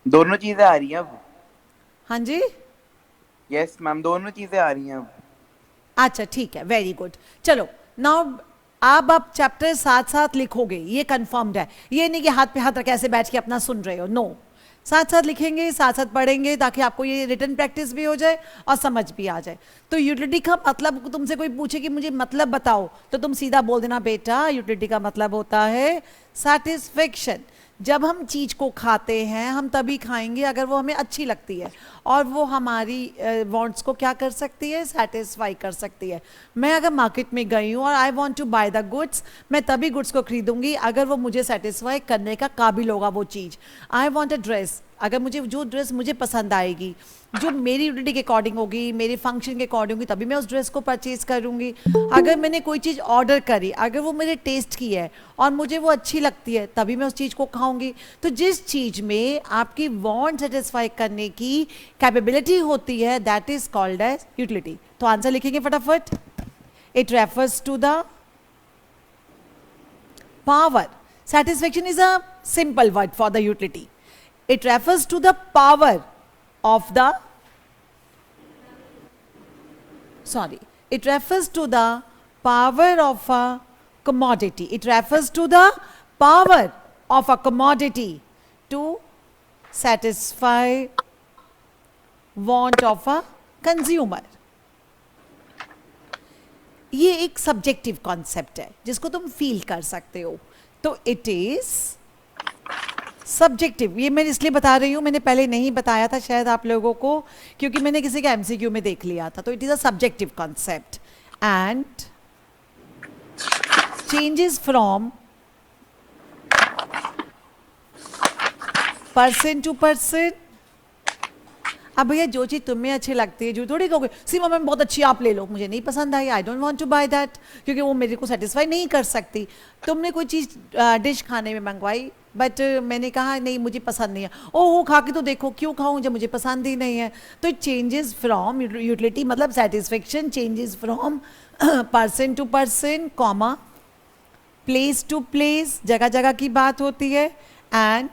दोनों चीजें आ रही हैं अब। हाँ जी। यस मैम, दोनों चीजें आ रही हैं अब। अच्छा ठीक है, वेरी गुड। चलो नाउ आप चैप्टर साथ साथ लिखोगे, ये कंफर्म्ड है। ये नहीं कि हाथ पे हाथ रख के ऐसे बैठ के अपना सुन रहे हो, नो। साथ साथ लिखेंगे, साथ साथ पढ़ेंगे, ताकि आपको ये रिटन प्रैक्टिस भी हो जाए और समझ भी आ जाए। तो यूटिलिटी का मतलब, तुमसे कोई पूछे कि मुझे मतलब बताओ, तो तुम सीधा बोल देना बेटा यूटिलिटी का मतलब होता है सेटिस्फेक्शन। जब हम चीज को खाते हैं, हम तभी खाएंगे अगर वो हमें अच्छी लगती है, और वो हमारी वांट्स को क्या कर सकती है, सेटिस्फाई कर सकती है। मैं अगर मार्केट में गई हूँ और I want to buy the goods, मैं तभी गुड्स को खरीदूंगी अगर वो मुझे सेटिस्फाई करने का काबिल होगा वो चीज़। आई वांट अ ड्रेस, अगर मुझे जो ड्रेस मुझे पसंद आएगी, जो मेरी यूटिलिटी के अकॉर्डिंग होगी, मेरे फंक्शन के अकॉर्डिंग होगी, तभी मैं उस ड्रेस को परचेज करूंगी। अगर मैंने कोई चीज़ ऑर्डर करी, अगर वो मेरे टेस्ट की है और मुझे वो अच्छी लगती है, तभी मैं उस चीज़ को खाऊंगी। तो जिस चीज़ में आपकी वांट सेटिस्फाई करने की कैपेबिलिटी होती है, that is called as utility. तो आंसर लिखेंगे फटाफट। It refers to the power. Satisfaction is a simple word for the utility. It refers to the power of the, sorry, it refers to the power of a commodity. It refers to the power of a commodity to satisfy want of a consumer. ये एक subjective concept है जिसको तुम feel कर सकते हो। तो it is subjective. ये मैं इसलिए बता रही हूँ, मैंने पहले नहीं बताया था शायद आप लोगों को, क्योंकि मैंने किसी का एमसीक्यू में देख लिया था। तो it is a subjective concept and changes from person to person. अब भैया जो चीज़ तुम्हें अच्छी लगती है, जो थोड़ी कहोगे सीमा मैम बहुत अच्छी आप ले लो, मुझे नहीं पसंद आई, I don't want to buy that, क्योंकि वो मेरे को सेटिस्फाई नहीं कर सकती। तुमने कोई चीज़ डिश खाने में मंगवाई, बट मैंने कहा नहीं मुझे पसंद नहीं है, ओह खा के तो देखो, क्यों खाऊं जब मुझे पसंद ही नहीं है। तो इट चेंजेस फ्रॉम, यूटिलिटी मतलब satisfaction changes from person to person, comma place to place, जगह जगह की बात होती है, and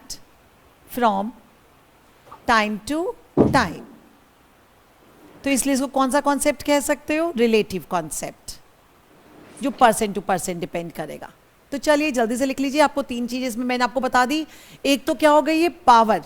from time to time. तो इसलिए इसको कौन सा कॉन्सेप्ट कह सकते हो, रिलेटिव कॉन्सेप्ट, जो पर्सन टू पर्सन डिपेंड करेगा। तो चलिए जल्दी से लिख लीजिए। आपको तीन चीजें इसमें मैंने आपको बता दी। एक तो क्या हो गई, ये पावर,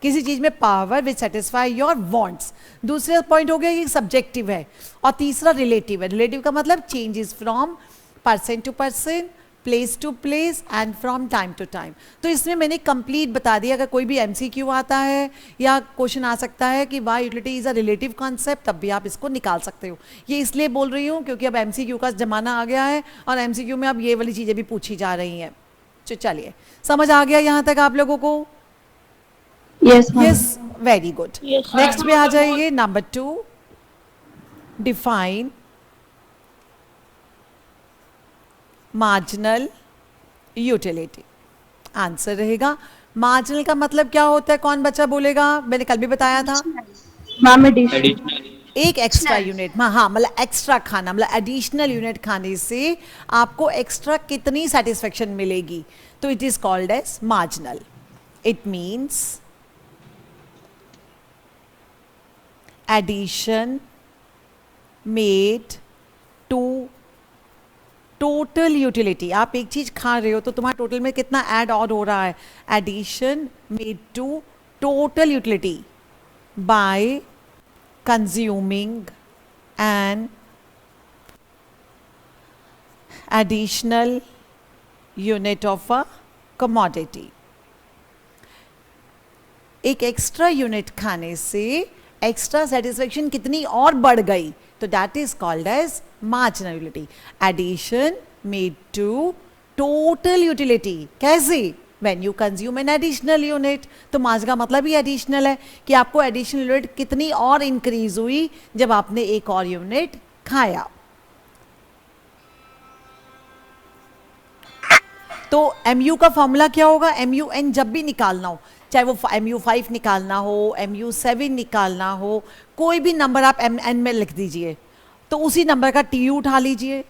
किसी चीज में power which satisfy your wants. दूसरा पॉइंट हो गया ये सब्जेक्टिव है, और तीसरा रिलेटिव है। रिलेटिव का मतलब changes from person to person, place to place and from time to time. तो इसमें मैंने कंप्लीट बता दिया। अगर कोई भी एमसीक्यू आता है या क्वेश्चन आ सकता है कि why utility is a relative concept, तब भी आप इसको निकाल सकते हो। ये इसलिए बोल रही हूँ क्योंकि अब एमसीक्यू का जमाना आ गया है, और एमसीक्यू में अब ये वाली चीज़ें भी पूछी जा रही हैं। तो चलिए, समझ आ गया यहाँ तक आप लोगों को? Yes ma'am. Yes, very good. Yes next ma'am. पे आ जाइए, number 2, define marginal utility. Answer रहेगा मार्जिनल का मतलब क्या होता है, कौन बच्चा बोलेगा? मैंने कल भी बताया था, मैम एडिशन। एक एक्स्ट्रा यूनिट। हाँ मतलब एक्स्ट्रा खाना, मतलब एडिशनल यूनिट खाने से आपको एक्स्ट्रा कितनी सेटिस्फेक्शन मिलेगी, तो it is called as marginal. It means addition made to total utility. आप एक चीज खा रहे हो तो तुम्हारे टोटल में कितना ऐड और हो रहा है, addition made to total utility by consuming an additional unit of a commodity. एक एक्स्ट्रा यूनिट खाने से एक्स्ट्रा सेटिस्फेक्शन कितनी और बढ़ गई, तो that is called as marginal utility. Addition made to total utility. कैसे? When you consume an additional unit. तो मार्जिन का मतलब ही एडिशनल है, कि आपको एडिशनल यूनिट कितनी और इंक्रीज हुई जब आपने एक और यूनिट खाया। तो MU का फॉर्मूला क्या होगा? MUN जब भी निकालना हो, चाहे वो MU5 निकालना हो, MU7 निकालना हो, कोई भी नंबर आप MN में लिख दीजिए, तो उसी नंबर का TU उठा लीजिए।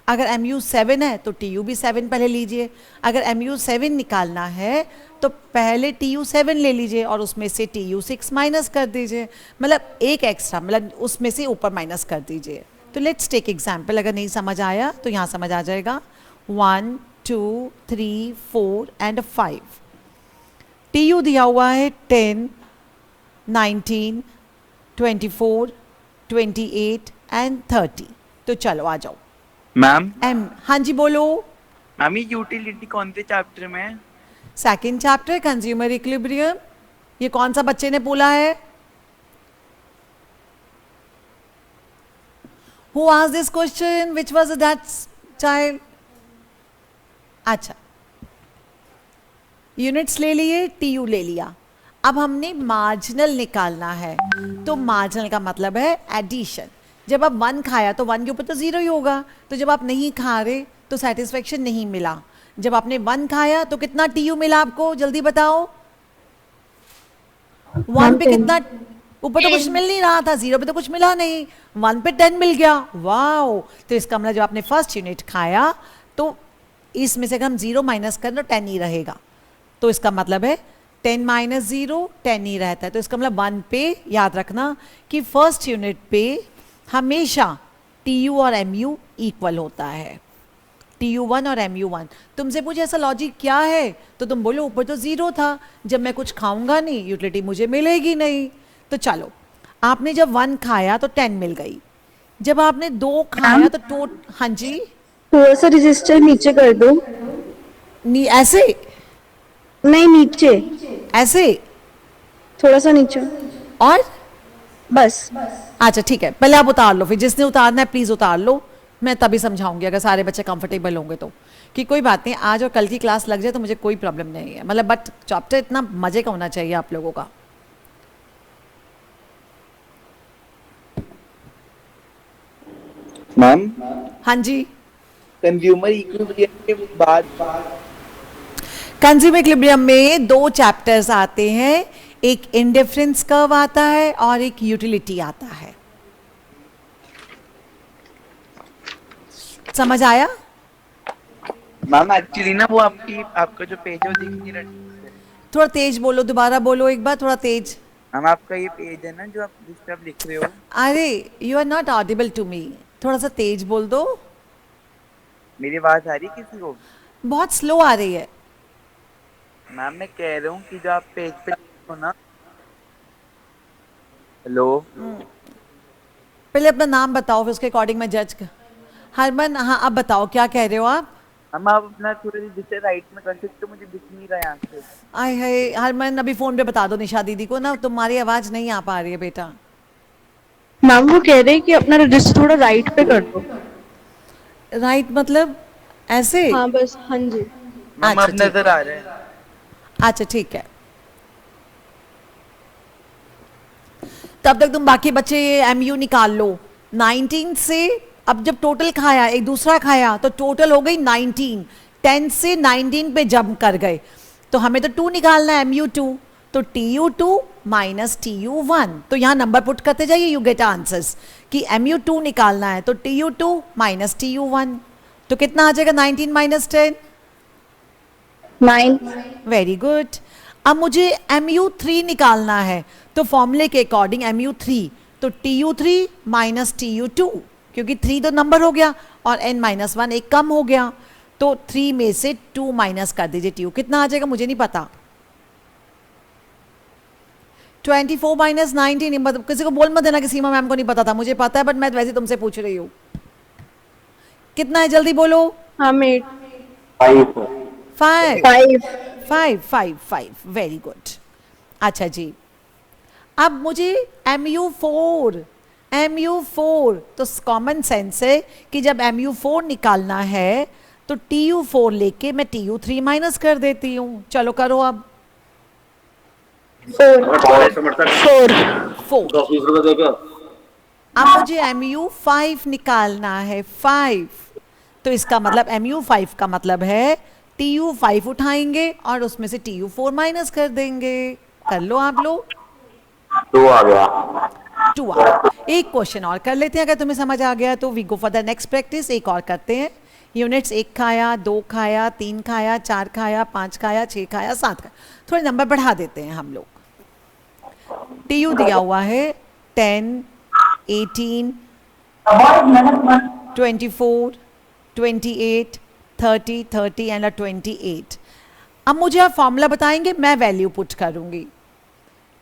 अगर mu7 है तो tu भी 7 पहले लीजिए, अगर mu7 निकालना है तो पहले tu7 ले लीजिए और उसमें से tu6 माइनस कर दीजिए, मतलब एक एक्स्ट्रा, मतलब उसमें से ऊपर माइनस कर दीजिए। तो लेट्स टेक एग्जाम्पल, अगर नहीं समझ आया तो यहाँ समझ आ जाएगा। 1 2 3 4 एंड 5। tu दिया हुआ है 10 19 24 28 एंड 30। तो चलो आ जाओ। मैम हाँ जी बोलो। मैम ये यूटिलिटी कौन से चैप्टर में है? Second chapter consumer equilibrium. ये कौन सा बच्चे ने बोला है? Who asked this question? Which was that child? अच्छा, यूनिट्स ले लिए, टीयू ले लिया। अब हमने मार्जिनल निकालना है, तो मार्जिनल का मतलब है एडिशन। जब आप 1 खाया तो 1 के ऊपर तो 0 ही होगा, तो जब आप नहीं खा रहे तो सेटिस्फेक्शन नहीं मिला। जब आपने 1 खाया तो कितना टीयू मिला आपको, जल्दी बताओ। 1 पे कितना, ऊपर तो कुछ मिल नहीं रहा था, 0 पे तो कुछ मिला नहीं, 1 पे 10 मिल गया। वाओ, तो इसका मतलब जब आपने फर्स्ट यूनिट खाया तो इसमें से अगर हम 0 माइनस करें तो 10 ही रहेगा। तो इसका मतलब है 10 माइनस 0 10 ही रहता है। तो इसका मतलब 1 पे याद रखना कि फर्स्ट यूनिट पे हमेशा TU और MU इक्वल होता है, TU1 और MU1। तुमसे पूछे ऐसा लॉजिक क्या है तो तुम बोलो ऊपर तो 0 था, जब मैं कुछ खाऊंगा नहीं यूटिलिटी मुझे मिलेगी नहीं। तो चलो, आपने जब 1 खाया तो 10 मिल गई, जब आपने 2 खाया तो हाँ जी, थोड़ा सा रजिस्टर नीचे कर दो। ऐसे नहीं, नीचे, ऐसे थोड़ा सा नीचे, और बस। अच्छा ठीक है, पहले आप उतार लो, फिर जिसने उतारना है प्लीज उतार लो, मैं तभी समझाऊंगी अगर सारे बच्चे कंफर्टेबल होंगे तो। कि कोई बात नहीं, आज और कल की क्लास लग जाए तो मुझे कोई प्रॉब्लम नहीं है, मतलब बट चैप्टर इतना मजे का होना चाहिए आप लोगों का। मैम हाँ जी, कंज्यूमर इक्विलिब्रियम के बाद कंज्यूमर इक्विलिब्रियम में 2 चैप्टर्स आते हैं, एक इंडिफरेंस कर्व आता है और एक यूटिलिटी आता है। समझ आया? मैम एक्चुअली ना वो आपका जो पेज है वो दिख नहीं रहा। थोड़ा तेज बोलो, दोबारा बोलो एक बार, थोड़ा तेज। मैम आपका ये पेज है ना जो जिस पे आप लिख रहे हो। अरे you are not audible to me, थोड़ा सा तेज बोल दो। मेरी आवाज आ रही है किसी को? बहुत स्लो आ रही है। मैम मैं कह रहा हूँ कि जो आप पेज पे लिखो ना। हेलो, पहले अपना नाम बताओ, फिर उसके अकॉर्डिंग मैं जज कर। हरमन, हाँ अब बताओ क्या कह रहे हो आप? हम आप अपना थोड़ा जिसे राइट में कर सकते हो, मुझे दिख नहीं रहा यहाँ से। आय हाय हरमन, अभी फोन पे बता दो निशा दीदी को ना, तुम्हारी आवाज नहीं आ पा रही है बेटा। मैम वो कह रहे हैं कि अपना रजिस्टर थोड़ा राइट पे कर दो। राइट मतलब ऐसे? हाँ बस, हाँ जी। मैम अच्छा, अब ठीक। नजर आ रहे हैं। अच्छा ठीक है, तब तक तुम बाकी बच्चे MU निकाल लो। 19 से अब जब टोटल खाया, एक दूसरा खाया तो टोटल हो गई 19। 10 से 19 पे जंप कर गए, तो हमें तो 2 निकालना है, MU2। तो TU2 माइनस TU1, तो यहाँ नंबर पुट करते जाइए, यू गेट आंसर्स कि MU2 निकालना है तो TU2 माइनस TU1। तो कितना आ जाएगा 19 माइनस 10? 9। Very good. अब मुझे MU3 निकालना है, तो फॉर्मूले के अकॉर्डिंग MU3 तो TU3 माइनस TU2, क्योंकि 3 तो नंबर हो गया और n माइनस 1 एक कम हो गया, तो 3 में से 2 माइनस कर दीजिए। TU कितना आ जाएगा मुझे नहीं पता। 24 माइनस 19, मतलब किसी को बोल मत देना कि सीमा मैम को नहीं पता था, मुझे पता है, बट मैं वैसे तुमसे पूछ रही हूँ। कितना है जल्दी बोलो। हाँ, 8। 5 5। 5 5 5, वेरी गुड। अच्छा जी, अब मुझे MU4 तो कॉमन सेंस है कि जब MU4 निकालना है तो TU4 लेके मैं TU3 माइनस कर देती हूँ। चलो करो अब। 4। 4। अब मुझे MU5 निकालना है, 5। तो इसका मतलब MU5 का मतलब है TU5 उठाएंगे और उसमें से TU4 माइनस कर देंगे। कर लो आप लोग। 2 आ गया। 2 एक क्वेश्चन और कर लेते हैं, अगर तुम्हें समझ आ गया तो we go for the next practice. एक और करते हैं। यूनिट्स 1 खाया, 2 खाया, 3 खाया, 4 खाया, 5 खाया, 6 खाया, 7 खाया। थोड़े नंबर बढ़ा देते हैं हम लोग। टीयू दिया हुआ है 10, 18, 24, 28, 30, 30 एंड 28। अब मुझे आप फॉर्मूला बताएंगे, मैं वैल्यू पुट करूंगी।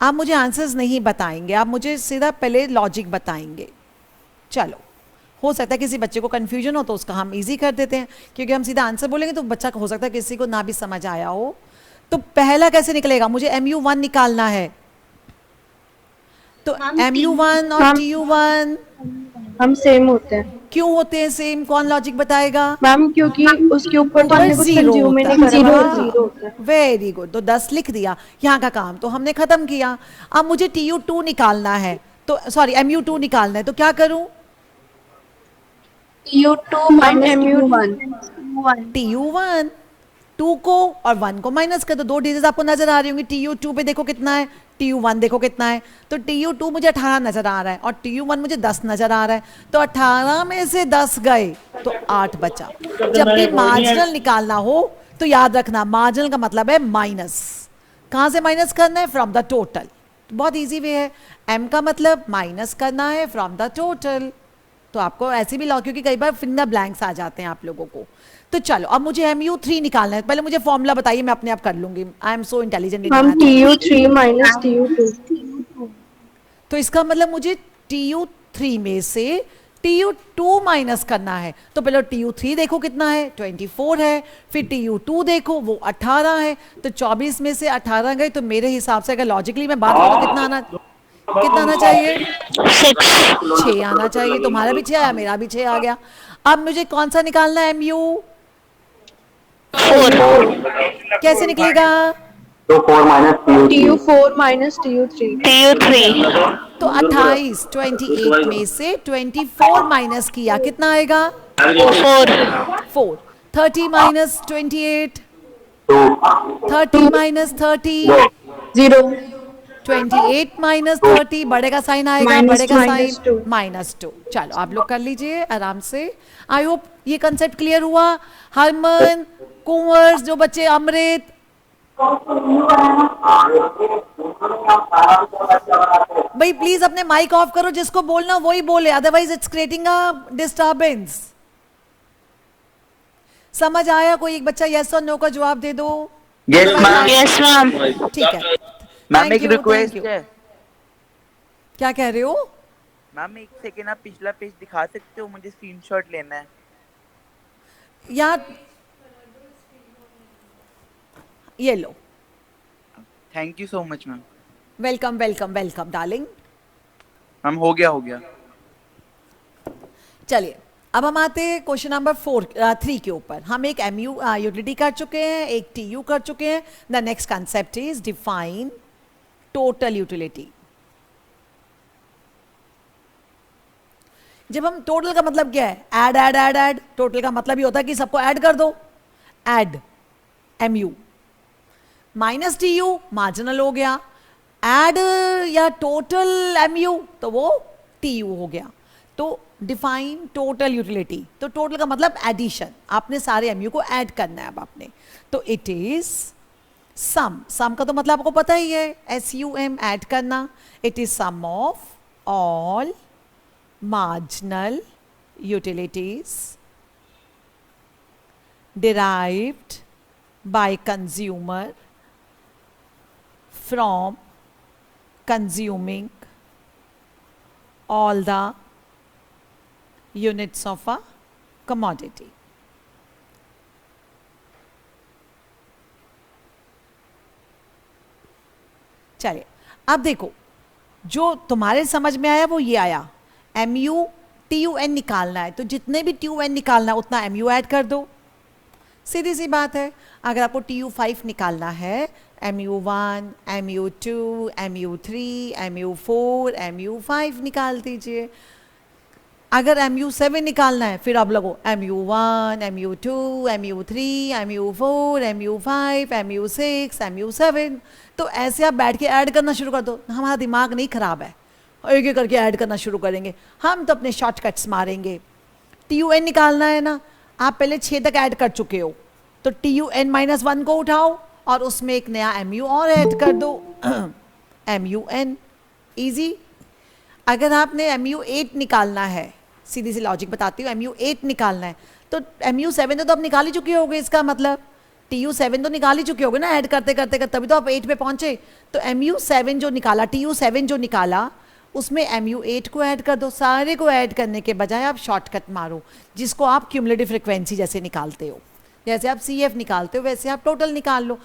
आप मुझे आंसर्स नहीं बताएंगे, आप मुझे सीधा पहले लॉजिक बताएंगे। चलो, हो सकता है किसी बच्चे को कंफ्यूजन हो तो उसका हम इजी कर देते हैं, क्योंकि हम सीधा आंसर बोलेंगे तो बच्चा हो सकता है किसी को ना भी समझ आया हो। तो पहला कैसे निकलेगा? मुझे MU1 निकालना है, तो MU1 और मैम, TU1 हम सेम होते हैं क्यों होते हैं सेम? कौन लॉजिक बताएगा? मैम, क्योंकि उसके ऊपर तो हमने कुछ जीरो कंज्यूम ही होता नहीं है। करा, जीरो होता है। वेरी गुड, तो 10 लिख दिया, यहाँ का काम तो हमने खत्म किया। अब मुझे TU2 निकालना है, तो सॉरी MU2 निकालना है, तो क्या करूं? TU2 minus TU1 TU1 2 को और 1 को माइनस कर दो। 2 डिजिट आपको नजर आ रही होंगी। TU2 पे देखो कितना है, TU1 देखो कितना है। तो TU2 मुझे 18 नजर आ रहा है और TU1 मुझे 10 नजर आ रहा है। तो 18 में से 10 गए तो 8 बचा। जब भी मार्जिनल निकालना हो तो याद रखना, मार्जिनल का मतलब है माइनस। कहां से माइनस करना है? From the total. बहुत इजी वे है। M का मतलब माइनस करना है फ्रॉम द टोटल। तो आपको ऐसे भी लॉ, क्योंकि कई बार फिंगर ब्लैंक्स आ जाते हैं आप लोगों को। तो चलो, अब मुझे MU3 निकालना है। पहले मुझे फॉर्मूला बताइए, मैं अपने आप कर लूंगी। I am so intelligent. हम TU3 माइनस TU2। तो इसका मतलब मुझे TU3 में से TU2 माइनस करना है। तो पहले TU3 देखो कितना है, 24 है। फिर TU2 देखो, वो 18 है। तो 24 में से 18 गए, तो मेरे हिसाब से अगर लॉजिकली मैं बात करूँ, कितना आना चाहिए? 6 आना चाहिए। तुम्हारा भी 6 आया, मेरा भी 6 आ गया। अब मुझे कौन सा निकालना है? MU4 कैसे निकलेगा? TU4 minus TU3। तो 28, 28 में से 24 माइनस किया, कितना आएगा? 4। 30 माइनस 28, 30 माइनस 30, 0। 28 माइनस 30, बड़े का साइन आएगा, Minus बड़े का two, minus साइन two. -2। चलो, आप लोग कर लीजिए आराम से। आई होप ये कंसेप्ट क्लियर हुआ। हरमन, कुंवर, जो बच्चे, अमृत, भाई प्लीज अपने माइक ऑफ करो, जिसको बोलना वही बोले, otherwise it's creating a disturbance. समझ आया? कोई एक बच्चा यस और नो का जवाब दे दो। Yes ma'am. Yes ma'am ठीक है। मैम Thank एक you, रिक्वेस्ट thank you. है। क्या कह रहे हो? मैम एक सेकेंड, आप पिछला पेज दिखा सकते हो? मुझे स्क्रीनशॉट लेना है। यार ये लो। Thank you so much ma'am. Welcome welcome welcome darling. Ma'am हो गया। चलिए, अब हम आते हैं क्वेश्चन नंबर 3 के ऊपर। हम एक MU यूटिलिटी कर चुके हैं, एक TU कर चुके हैं। The next concept is define total utility. जब हम टोटल का मतलब क्या है? Add add add add. Total का मतलब ये होता है कि सबको ऐड कर दो। Add MU minus TU marginal हो गया। ऐड या टोटल MU तो वो TU हो गया। तो डिफाइन टोटल यूटिलिटी, तो टोटल का मतलब एडिशन। आपने सारे MU को ऐड करना है अब आपने। तो इट इज सम का तो मतलब आपको पता ही है, SUM ऐड करना। It is sum of all marginal utilities derived by consumer from consuming all the units of a commodity. चलिए, अब देखो, जो तुम्हारे समझ में आया वो ये आया। MU TUN निकालना है, तो जितने भी TUN निकालना है उतना MU ऐड कर दो। सीधी सी बात है। अगर आपको TU5 निकालना है, MU1, MU2, MU3, MU4, MU5 निकाल दीजिए। अगर MU7 निकालना है, फिर आप लोगों MU1, MU2, MU3, MU4, MU5, MU6, MU7। तो ऐसे आप बैठ के ऐड करना शुरू कर दो। हमारा दिमाग नहीं खराब है, और एक एक करके ऐड करना शुरू करेंगे। हम तो अपने शॉर्टकट्स मारेंगे। TUN निकालना है ना, आप पहले 6 तक ऐड कर चुके हो, तो TUN-1 को उठाओ और उसमें एक नया MU और ऐड कर दो MUN, इजी। अगर आपने MU8 निकालना है, सीधी सी लॉजिक बताती हूँ, MU8 निकालना है तो MU7 तो आप निकाल ही चुके होगे, इसका मतलब TU7 तो निकाल ही चुके होगे ना, ऐड करते करते करते तभी तो आप 8 पे पहुंचे। तो MU7 जो निकाला, TU7 जो निकाला, उसमें MU8 को ऐड कर दो। सारे को ऐड करने के बजाय आप शॉर्टकट मारो, जिसको आप क्यूमुलेटिव फ्रिक्वेंसी जैसे निकालते हो, जैसे आप CF निकालते हो वैसे आप टोटल निकाल लो।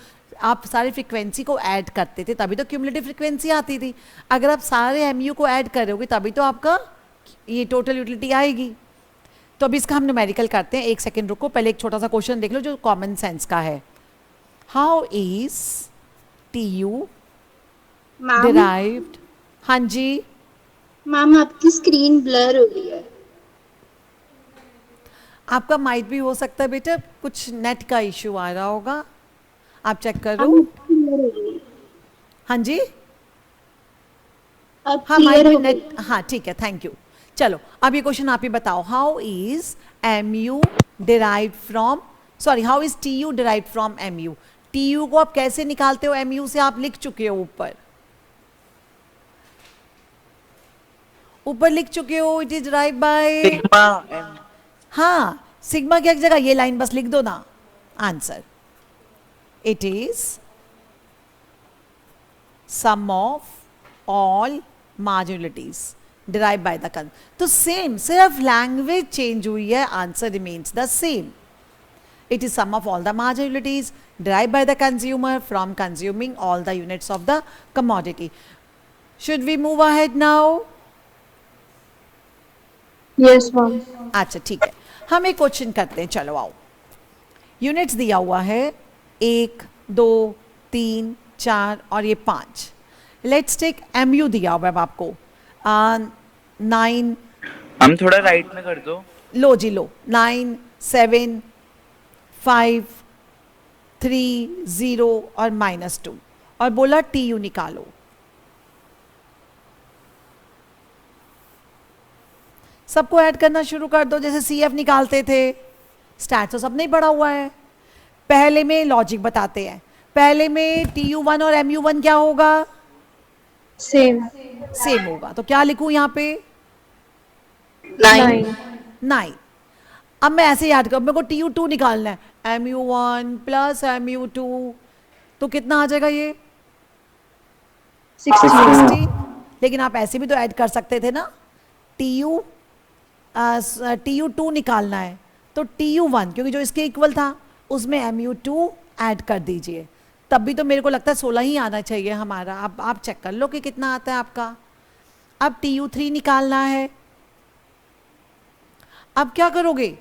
आप सारी फ्रिक्वेंसी को ऐड करते थे तभी तो क्यूमुलेटिव फ्रिक्वेंसी आती थी। अगर आप सारे MU को ऐड करोगे तभी तो आपका ये टोटल यूटिलिटी आएगी। तो अभी इसका हम न्यूमेरिकल करते हैं। 1 सेकेंड रुको, पहले एक छोटा सा क्वेश्चन देख लो जो कॉमन सेंस का है। How is TU ma'am derived? हाँ जी, मैम आपकी स्क्रीन ब्लर हो रही है। आपका माइट भी हो सकता है बेटा, कुछ नेट का इश्यू आ रहा होगा, आप चेक करो। अब क्लियर हो रही है। हाँ जी, अब हाँ माइट क्लियर भी हो गई। नेट, हाँ ठीक है, थैंक यू। चलो अब ये क्वेश्चन आप ही बताओ। How is MU derived from, sorry how is TU derived from MU? TU को आप कैसे निकालते हो MU से? आप लिख चुके हो ऊपर, ऊपर लिख चुके हो, it is derived by, sigma M। हाँ सिग्मा की एक जगह ये लाइन बस लिख दो ना, answer it is sum of all marginalities derive by the कन। तो सेम, सिर्फ लैंग्वेज चेंज हुई है, answer remains the same. It is sum of all the marginalities derived by the consumer from consuming all the units of the commodity. Should we move ahead now? Yes, ma'am. अच्छा ठीक है, हम एक question करते हैं, चलो आओ। Units दिया हुआ है 1, 2, 3, 4 और ये 5। लेट्स टेक MU दिया हुआ है आपको 9, हम थोड़ा राइट में कर दो। लो जी लो, 9, 7, 5, 3, 0 और -2 और बोला TU निकालो। सबको ऐड करना शुरू कर दो जैसे CF निकालते थे। स्टैट्स तो सब नहीं पढ़ा हुआ है। पहले में लॉजिक बताते हैं। पहले में TU1 और MU1 क्या होगा? Same. सेम होगा। तो क्या लिखूं यहाँ पे? 9. 9। अब मैं ऐसे याद करूँ, मेरे को TU2 निकालना है, MU1 प्लस MU2, तो कितना आ जाएगा ये? 16. लेकिन आप ऐसे भी तो ऐड कर सकते थे ना। TU2 निकालना है तो TU1 क्योंकि जो इसके इक्वल था उसमें MU2 ऐड कर दीजिए, तब भी तो मेरे को लगता है 16 ही आना चाहिए हमारा। अब आप चेक कर लो कि कितना आता है आपका। अब TU3 निकालना है। अब क्या करोगे?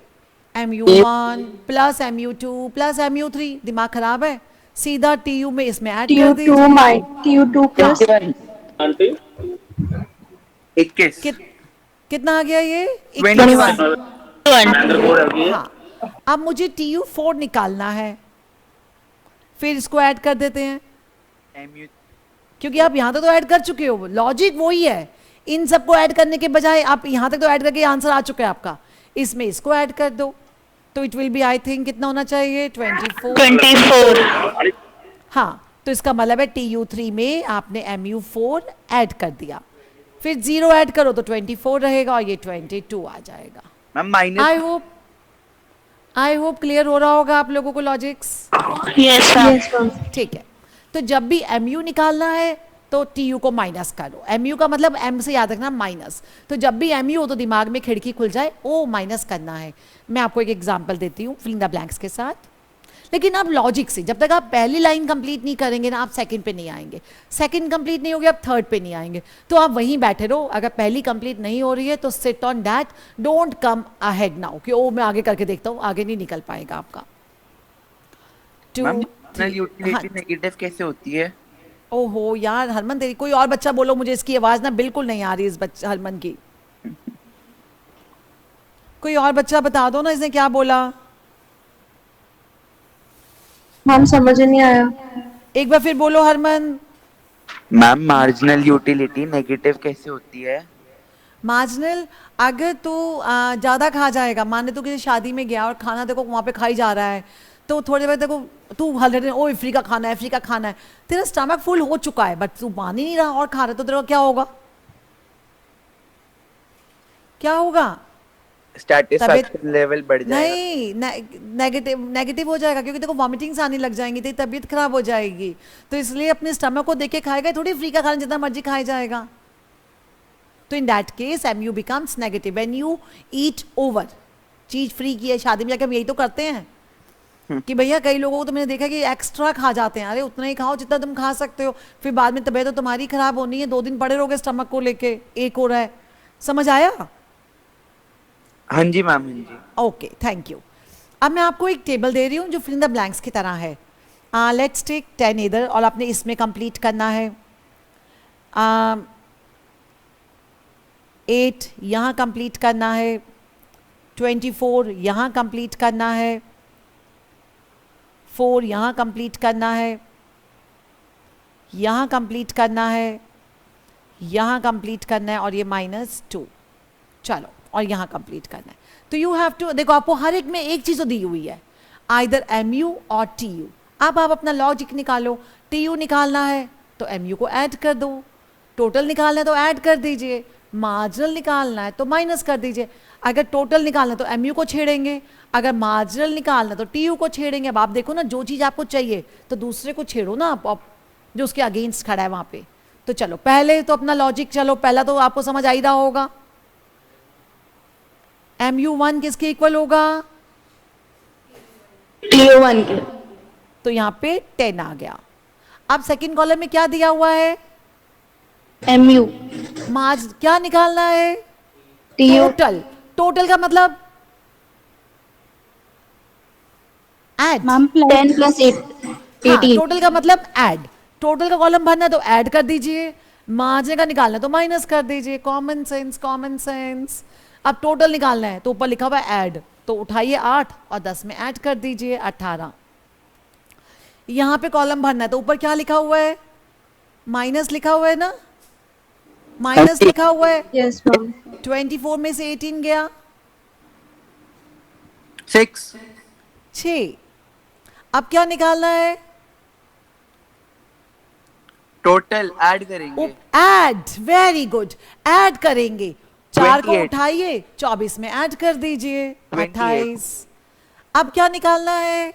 MU1 plus MU2 plus MU3, दिमाग खराब है, सीधा TU में इसमें ऐड कर TU2 दीजिए। my TU2 plus 21। कितना आ गया ये? 21। हाँ, अब मुझे TU4 निकालना है, फिर इसको ऐड कर देते हैं MU क्योंकि आप यहां तक तो ऐड कर चुके हो, लॉजिक वही है। इन सबको ऐड करने के बजाय आप यहां तक तो ऐड करके आंसर आ चुका है आपका, इसमें इसको ऐड कर दो तो it will be, I think कितना होना चाहिए? 24। हाँ, तो इसका मतलब है TU3 में आपने MU4 ऐड कर दिया, फिर 0 ऐड करो तो 24 रहेगा और ये 22 आ जाएगा। Ma'am minus. I hope clear हो रहा होगा आप लोगों को लॉजिक्स। yes ma'am. ठीक है, तो जब भी MU निकालना है तो TU को माइनस करो। MU का मतलब M से याद रखना माइनस, तो जब भी MU हो तो दिमाग में खिड़की खुल जाए, ओ माइनस करना है। मैं आपको एक एग्जांपल देती हूँ फिलिंग द ब्लैंक्स के साथ। लेकिन आप लॉजिक से, जब तक आप पहली लाइन कंप्लीट नहीं करेंगे ना, आप सेकंड पे नहीं आएंगे। सेकंड कंप्लीट नहीं होगी, आप थर्ड पे नहीं आएंगे। तो आप वहीं बैठे रहो। अगर पहली कंप्लीट नहीं हो रही है तो sit on that, don't come ahead now कि ओ मैं आगे करके देखता हूँ, आगे नहीं निकल पाएगा आपका। मैम यूटिलिटी नेगेटिव कैसे होती है? ओहो यार हरमन, तेरी कोई और बच्चा बोलो, मुझे इसकी आवाज ना बिल्कुल नहीं आ रही इस बच्चा हरमन की। कोई और बच्चा बता दो ना इसने क्या बोला। मैम समझ नहीं आया। एक बार फिर बोलो Harman. Ma'am marginal utility negative कैसे होती है? मार्जिनल, अगर तू ज़्यादा खा जाएगा, मान ले तू किसी शादी में गया और खाना देखो वहाँ पे खाई जा रहा है, तो थोड़ी देर देखो तू हल्ले ओ फ्री का खाना है, फ्री का खाना है, तेरा स्टमक फुल हो चुका है बट तू मान ही नहीं रहा और खा रहा है, तो तेरा क्या होगा? क्या होगा? स्टैटिस्फैक्शन लेवल बढ़ जाएगा। नहीं, नेगेटिव नेगेटिव हो जाएगा, क्योंकि देखो वॉमिटिंग्स आने लग जाएंगी, तेरी तबीयत खराब हो जाएगी। तो इसलिए अपने स्टमक को देख के खाएगा, थोड़ी फ्री का खाना जितना मर्जी खाया जाएगा। तो in that case MU becomes negative when you eat over. चीज फ्री की है, शादी में जाकर हम यही तो करते हैं कि भैया कई लोगों को तो मैंने देखा कि एक्स्ट्रा खा जाते हैं। अरे उतना ही खाओ जितना तुम खा सकते हो, फिर बाद में तबीयत तो तुम्हारी खराब होनी है, 2 दिन पड़े रहोगे स्टमक को लेके, एक हो रहा है। समझ आया? हाँ जी मैम, हाँ जी। Okay, thank you. अब मैं आपको एक टेबल दे रही हूँ जो फिल इन द ब्लैंक्स की तरह है। लेट्स टेक 10 इधर, और आपने इसमें कंप्लीट करना है। 8 यहाँ कंप्लीट करना है, 24 यहाँ कंप्लीट करना है, 4 यहाँ कंप्लीट करना है, यहाँ कंप्लीट करना है, यहाँ कंप्लीट करना है, और ये -2, चलो, और यहाँ कंप्लीट करना है। तो यू हैव टू, देखो आपको हर एक में एक चीज़ तो दी हुई है, आइदर MU और TU। अब आप अपना लॉजिक निकालो। TU निकालना है तो MU को ऐड कर दो, टोटल निकालना है तो ऐड कर दीजिए, मार्जिनल निकालना है तो माइनस कर दीजिए। अगर टोटल निकालना है तो MU को छेड़ेंगे, अगर मार्जिनल निकालना है तो TU को छेड़ेंगे। अब आप देखो ना, जो चीज़ आपको चाहिए तो दूसरे को छेड़ो ना आप जो उसके अगेंस्ट खड़ा है वहाँ पे। तो चलो पहले तो अपना लॉजिक, चलो पहला तो आपको समझ आ ही रहा होगा। MU1 किसके इक्वल होगा? TU1 के। तो यहाँ पे 10 आ गया। अब सेकंड कॉलम में क्या दिया हुआ है? MU। मार्ज क्या निकालना है? TU। टोटल। टोटल का मतलब ऐड। मैम 10 + 8 हाँ, 18। टोटल का मतलब ऐड। टोटल का कॉलम भरना है तो ऐड कर दीजिए, मार्जिन का निकालना है तो माइनस कर दीजिए। Common sense, common sense. अब टोटल निकालना है तो ऊपर लिखा हुआ है ऐड, तो उठाइए 8 और 10 में ऐड कर दीजिए 18। यहाँ पे कॉलम भरना है तो ऊपर क्या लिखा हुआ है? माइनस लिखा हुआ है ना, माइनस लिखा हुआ है। Yes ma'am. 24 में से 18 गया 6। अब क्या निकालना है? टोटल ऐड करेंगे। ऐड, वेरी गुड, ऐड करेंगे। 4 को 28। उठाइए, 24 में ऐड कर दीजिए 28। 28। अब क्या निकालना है?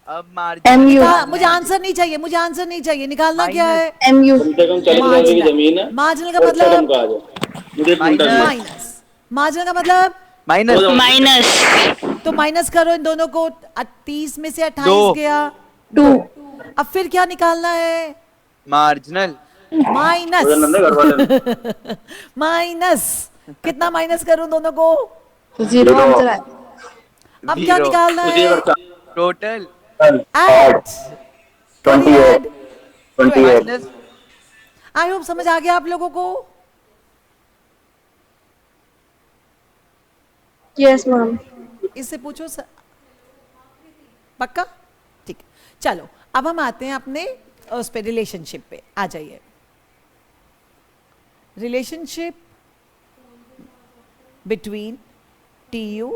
अब मार्जिन MU। मुझे आंसर नहीं चाहिए, मुझे आंसर नहीं चाहिए, निकालना क्या है? MU। कम से कम 40,000 की जमीन है। मार्जिनल का और अच्छा मतलब टमका आ जाए। मुझे माइनस। माइनस। मार्जिनल का मतलब माइनस। तो माइनस करो इन दोनों को। 30 में से 28 दो। गया 2। अब फिर क्या निकालना है? मार्जिनल। माइनस। माइनस। कितना माइनस करूं दोनों को? 0 आंसर है। अब क्या Zero। निकालना है? Total add. 28। 28। Minus. I hope समझ आ गया आप लोगों को। Yes ma'am. इससे पूछो पक्का? ठीक है, चलो अब हम आते हैं अपने उस पे, रिलेशनशिप पे आ जाइए। Relationship between TU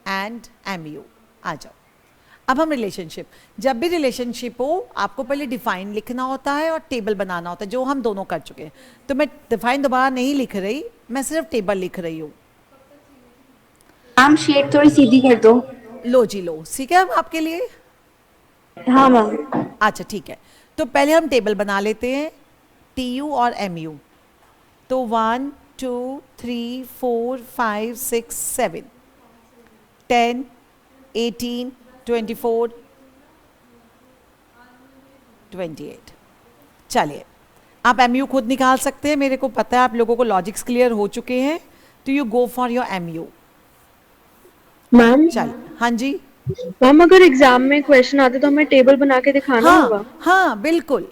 and MU, आ जाओ। अब हम रिलेशनशिप, जब भी रिलेशनशिप हो आपको पहले डिफाइन लिखना होता है और टेबल बनाना होता है, जो हम दोनों कर चुके हैं। तो मैं डिफाइन दोबारा नहीं लिख रही, मैं सिर्फ टेबल लिख रही हूँ। मैम शेड थोड़ी सीधी कर दो। लो जी लो, ठीक है, अब आपके लिए। हाँ मैम। अच्छा ठीक है, तो पहले हम टेबल बना लेते हैं TU और MU। तो 1 2 3 4 5 6 7 10 18 24 28। चलिए आप MU खुद निकाल सकते हैं, मेरे को पता है आप लोगों को लॉजिक्स क्लियर हो चुके हैं। तो you go for your MU। Ma'am चल, हाँ जी, मैम अगर एग्जाम में क्वेश्चन आते तो हमें टेबल बना के दिखाना होगा? हाँ हाँ बिल्कुल।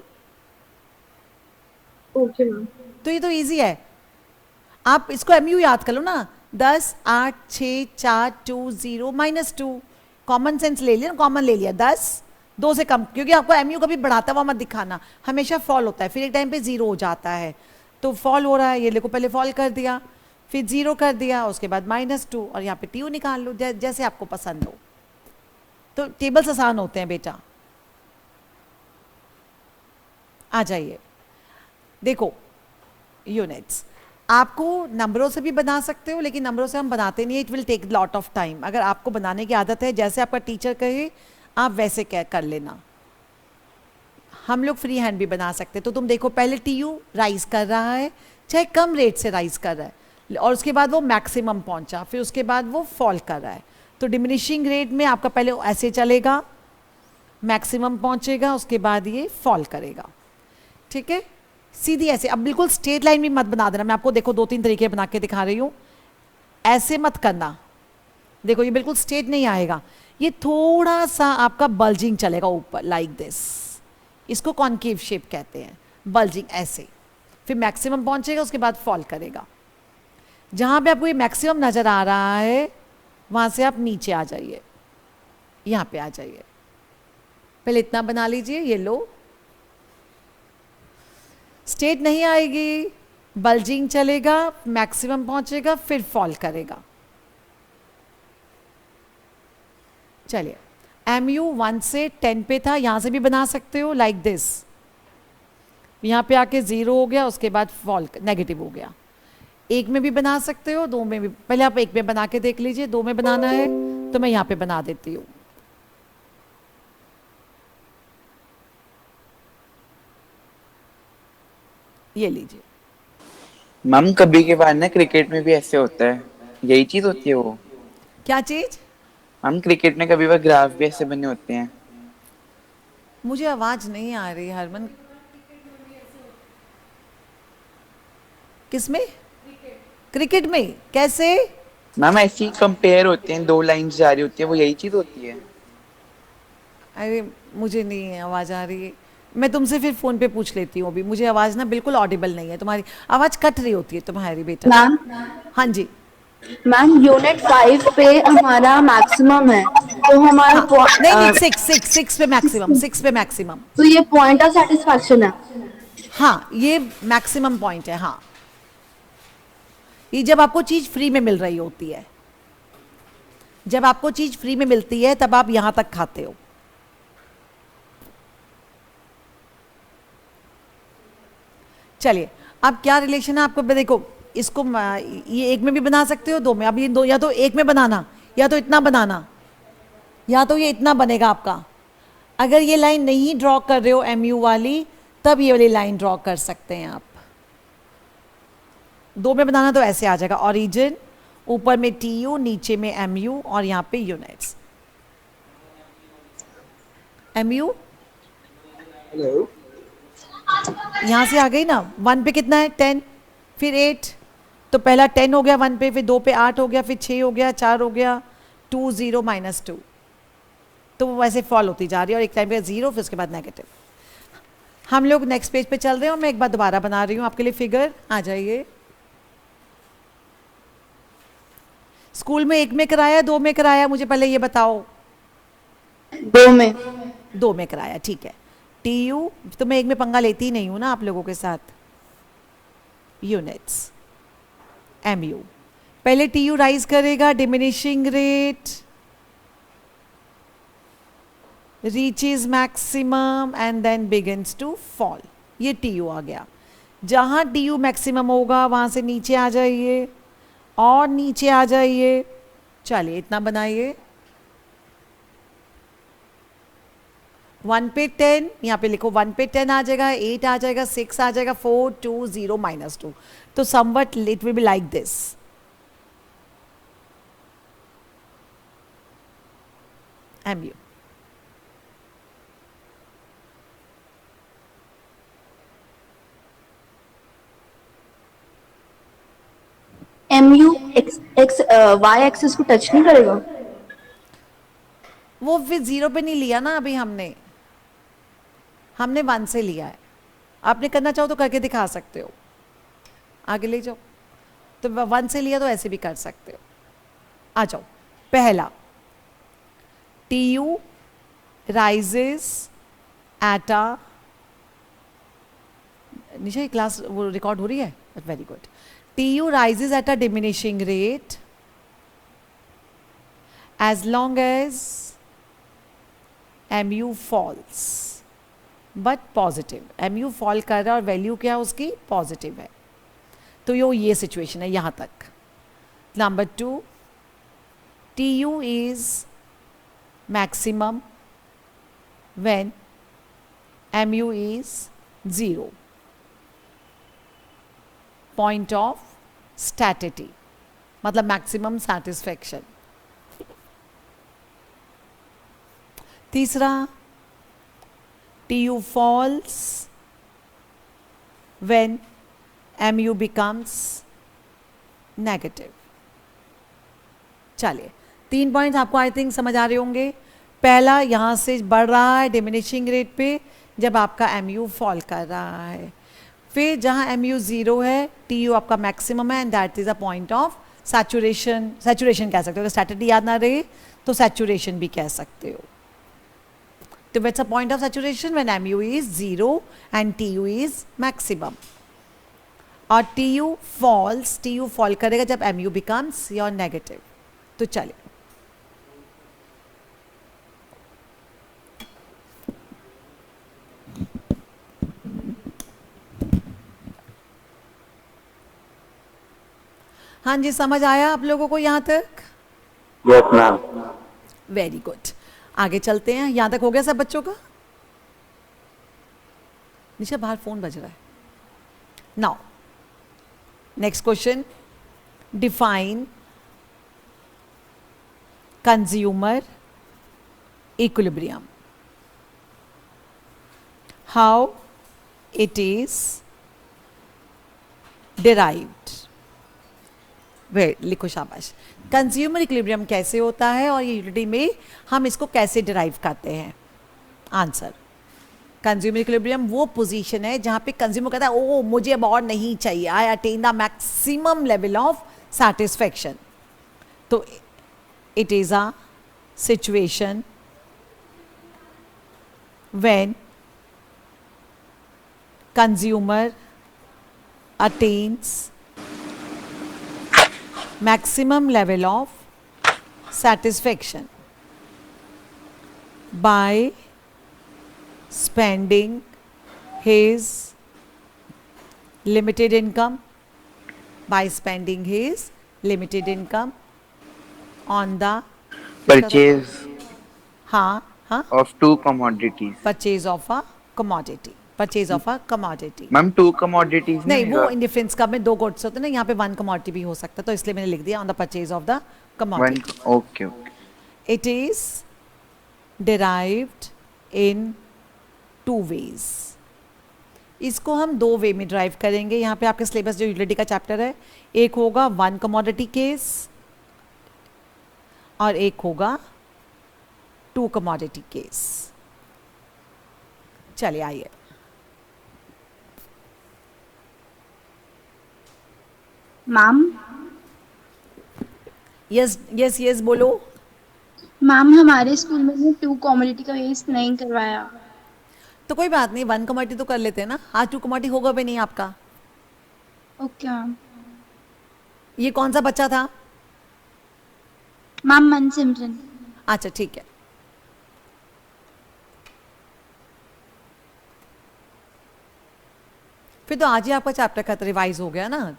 Okay ma'am. तो ये तो इजी है, आप इसको MU याद कर लो ना। 10 8 6 4 2 0 -2। कॉमन सेंस ले लिया, कॉमन ले लिया। 10 2 से कम, क्योंकि आपको एमयू कभी बढ़ाता हुआ मत दिखाना, हमेशा फॉल होता है, फिर एक टाइम पे 0 हो जाता है। तो फॉल हो रहा है, ये देखो पहले फॉल कर दिया, फिर 0 कर दिया, उसके बाद -2, और यहाँ पे टीयू निकाल लो जैसे आपको पसंद हो। तो टेबल्स आसान होते हैं बेटा। आ जाइए, देखो यूनिट्स आपको नंबरों से भी बना सकते हो, लेकिन नंबरों से हम बनाते नहीं, it will take lot of time. अगर आपको बनाने की आदत है, जैसे आपका टीचर कहे आप वैसे कर लेना। हम लोग फ्री हैंड भी बना सकते, तो तुम देखो पहले टीयू राइज कर रहा है, चाहे कम रेट से राइज कर रहा है, और उसके बाद वो मैक्सिमम पहुंचा, फिर उसके बाद वो फॉल कर रहा है। तो डिमिनिशिंग रेट में आपका पहले ऐसे चलेगा, मैक्सिमम पहुंचेगा, उसके बाद ये फॉल करेगा। ठीक है, सीधी ऐसे। अब बिल्कुल स्ट्रेट लाइन भी मत बना देना, मैं आपको देखो 2-3 तरीके बना के दिखा रही हूँ। ऐसे मत करना, देखो ये बिल्कुल स्ट्रेट नहीं आएगा, ये थोड़ा सा आपका बल्जिंग चलेगा ऊपर, लाइक दिस। इसको कॉन्केव शेप कहते हैं, बल्जिंग ऐसे, फिर मैक्सिमम पहुंचेगा, उसके बाद फॉल करेगा। जहां पे आपको ये मैक्सिमम नजर आ रहा है, वहां से आप नीचे आ जाइए, यहां पे आ जाइए। पहले इतना बना लीजिए, ये लो, स्ट्रेट नहीं आएगी, बल्जिंग चलेगा, मैक्सिमम पहुंचेगा, फिर फॉल करेगा। चलिए, MU 1 से 10 पे था, यहां से भी बना सकते हो लाइक दिस। यहां पे आके 0 हो गया, उसके बाद फॉल नेगेटिव हो गया। 1 में भी बना सकते हो, 2 में भी। पहले आप 1 में बना के देख लीजिए, 2 में बनाना है तो मैं यहां पे बना देती हूँ। ये लीजिए। मैम कभी के बाद ना क्रिकेट में भी ऐसे होता है, यही चीज होती है वो? क्या चीज? मैम क्रिकेट में कभी बार ग्राफ भी ऐसे बने होते हैं। मुझे आवाज नहीं आ रही हरमन। किसमें? क्रिकेट में कैसे? मैम ऐसे ही कंपेयर होते हैं, 2 लाइंस जा रही होती है, वो यही चीज होती है? अरे मुझे नहीं आवाज आ रही है, मैं तुमसे फिर फोन पे पूछ लेती हूँ। अभी मुझे आवाज ना बिल्कुल ऑडिबल नहीं है, तुम्हारी आवाज कट रही होती है तुम्हारी बेटा। मैम हाँ जी। मैम यूनिट 5 पे हमारा मैक्सिमम है, तो हमारा हाँ, नहीं नहीं, 6 पे मैक्सिमम, 6 पे मैक्सिमम। तो ये पॉइंट ऑफ सेटिस्फैक्शन है। हाँ, ये मैक्सिमम पॉइंट है। हाँ, ये जब आपको चीज फ्री में मिल रही होती है, जब आपको चीज फ्री में मिलती है तब आप यहां तक खाते हो। चलिए, अब क्या रिलेशन है आपको देखो, इसको ये 1 में भी बना सकते हो, 2 में। अब ये 2, या तो 1 में बनाना, या तो इतना बनाना, या तो ये इतना बनेगा आपका। अगर ये लाइन नहीं ड्रॉ कर रहे हो MU वाली, तब ये वाली लाइन ड्रॉ कर सकते हैं आप। 2 में बनाना तो ऐसे आ जाएगा, ओरिजिन, ऊपर में TU, नीचे में MU, और यहाँ पे यूनिट्स। MU हेलो, यहाँ से आ गई ना। 1 पे कितना है? 10, फिर 8, तो पहला 10 हो गया 1 पे, फिर 2 पे 8 हो गया, फिर 6 हो गया, 4 हो गया, 2 0 -2। तो वो वैसे फॉल होती जा रही है, और एक टाइम पे 0, फिर उसके बाद नेगेटिव। हम लोग नेक्स्ट पेज पे चल रहे हैं, और मैं एक बार दोबारा बना रही हूँ आपके लिए फिगर। आ जाइए। स्कूल में 1 में कराया, 2 में कराया, मुझे पहले ये बताओ। 2 में। 2 में कराया, ठीक है। TU तो मैं 1 में पंगा लेती ही नहीं हूं ना आप लोगों के साथ। यूनिट्स, MU, पहले TU राइज करेगा, diminishing rate, reaches maximum and then begins to fall. ये TU आ गया। जहां TU मैक्सिमम होगा वहां से नीचे आ जाइए, और नीचे आ जाइए। चलिए, इतना बनाइए। 1 पे 10, यहाँ पे लिखो 1 पे 10 आ जाएगा, 8 आ जाएगा, 6 आ जाएगा, 4 2 0 -2। तो somewhat it will be like this. MU, MU y axis को टच नहीं करेगा। वो फिर 0 पे नहीं लिया ना अभी हमने 1 से लिया है। आपने करना चाहो तो करके दिखा सकते हो, आगे ले जाओ। तो 1 से लिया तो ऐसे भी कर सकते हो। आ जाओ। पहला TU rises at a, निशा ये क्लास वो रिकॉर्ड हो रही है, very good. TU rises at a diminishing rate as long as MU falls, but positive. MU fall कर रहा है और वैल्यू क्या है उसकी, पॉजिटिव है. तो ये सिचुएशन है यहाँ तक. Number 2, TU is maximum when MU is 0. Point of staticity, मतलब maximum satisfaction. तीसरा, TU falls when MU becomes negative. चलिए 3 पॉइंट्स आपको आई थिंक समझ आ रहे होंगे. पहला, यहाँ से बढ़ रहा है डिमिनिशिंग रेट पे जब आपका MU फॉल कर रहा है. फिर जहाँ MU 0 है, TU आपका मैक्सिमम है and that is a point of saturation. Saturation कह सकते हो, अगर स्टैटिटी याद ना रहे तो सैचुरेशन भी कह सकते हो. तो it's a point of saturation when MU is 0 and TU is maximum. और TU फॉल करेगा जब MU बिकम्स योर नेगेटिव. तो चलिए हाँ जी, समझ आया आप लोगों को यहाँ तक? Yes ma'am. Very good. आगे चलते हैं. यहाँ तक हो गया सब बच्चों का? निशा बाहर फोन बज रहा है. Now next question. Define consumer equilibrium. How it is derived. वे लिखो, शाबाश. कंज्यूमर इक्विलिब्रियम कैसे होता है और ये यूटिलिटी में हम इसको कैसे डिराइव करते हैं? आंसर, कंज्यूमर इक्विलिब्रियम वो पोजीशन है जहां पे कंज्यूमर कहता है ओ मुझे अब और नहीं चाहिए, I attain the maximum level of satisfaction. तो it is a situation when consumer attains maximum level of satisfaction by spending his limited income on the Purchase हाँ of two commodities. purchase of a commodity. Ma'am 2 commodities नहीं, नहीं वो होगा. In difference का में 2 goods होते हैं ना, यहाँ पे 1 कमोडिटी भी हो सकता है, तो इसलिए मैंने लिख दिया on the purchase of the commodity. Okay. It is derived in 2 ways. इसको हम 2 वे में ड्राइव करेंगे. यहाँ पे आपके सिलेबस जो यूटिलिटी का चैप्टर है, एक होगा 1 कमोडिटी केस और एक होगा 2 कमोडिटी केस. चलिए आइए. मैम यस बोलो. मैम हमारे स्कूल में 2 कॉमोडिटी का वेस्ट नहीं करवाया. तो कोई बात नहीं, 1 कमोडिटी तो कर लेते हैं ना. आज 2 कमोडिटी होगा भी नहीं आपका. Okay ma'am. ये कौन सा बच्चा था? मैम मनसिमरन. अच्छा ठीक है. फिर तो आज ही आपका चैप्टर का रिवाइज हो गया ना.